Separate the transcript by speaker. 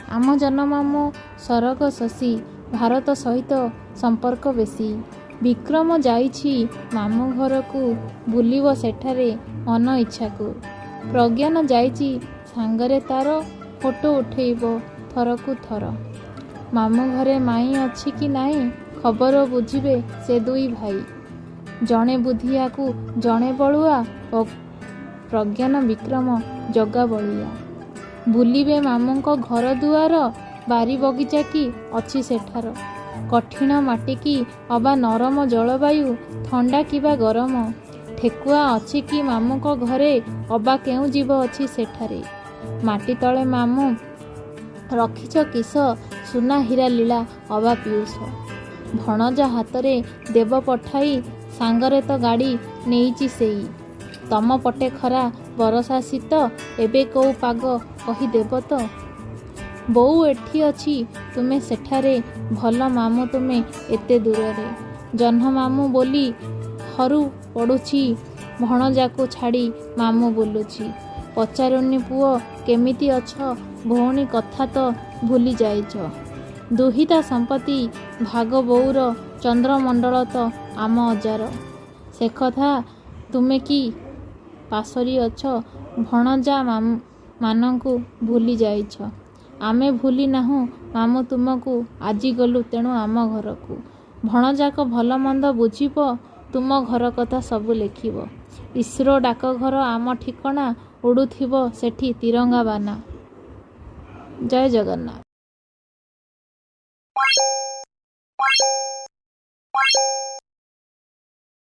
Speaker 1: आम जन्ममामू सरग शशि भारत सहित संपर्क बेसी। विक्रम जाइछि मामू घर को बुलिब सेठारे मन इच्छा को। प्रज्ञान जाइछि सांगरे तार फोटो उठेइब थरकु थर। मामू घरे माई अछि कि नाई खबर बुझिबे से दुई भाई। जणे बुधिया को जणे बलुआ प्रज्ञान विक्रम जगा बलिया। बुलिबे मामूंको घर दुआर बारी बगीचा की अछि सेठार। कठिन माटी की अबा नरम जलवायु ठंडा किबा गरम। ठेकुआ अछि कि मामूंको घरे अबा केउ जीव अछि सेठारे। माटी तले मामू रखिछ किस सुना हीरा लीला अबा पीयूष। भणजा हातरे देव पठाई सांगरे तो गाड़ी नेइची सेई। तम पटे खरा बरसा शीत एबे कौ पाग कही देव तो। बोऊ एठी अछि तुमे सेठारे भल मामू तुमे एते दूररे। जह्न मामू बोली हरु पड़ुछि भणजाको छाड़ी मामू बोलुछि। पचारुनी पुओ केमिति अछ भौणी कथा तो भूली जाइछ। दुहिता संपत्ति भाग बोऊर चंद्रमंडल तो आम अजार। से कथा तुमे कि पासरी अछ भणजा मानंकु भूली जाइछ। आमे भूली नाहु मामू तुमको आजी गलु तेणु आम घर को। भणजाक भल मंद बुझिब तुम घर कथा सबु लेखिब। इसरो डाकघर आम ठिकणा उड़ुथिब सेठी तिरंगा बाना। जय जगन्नाथ।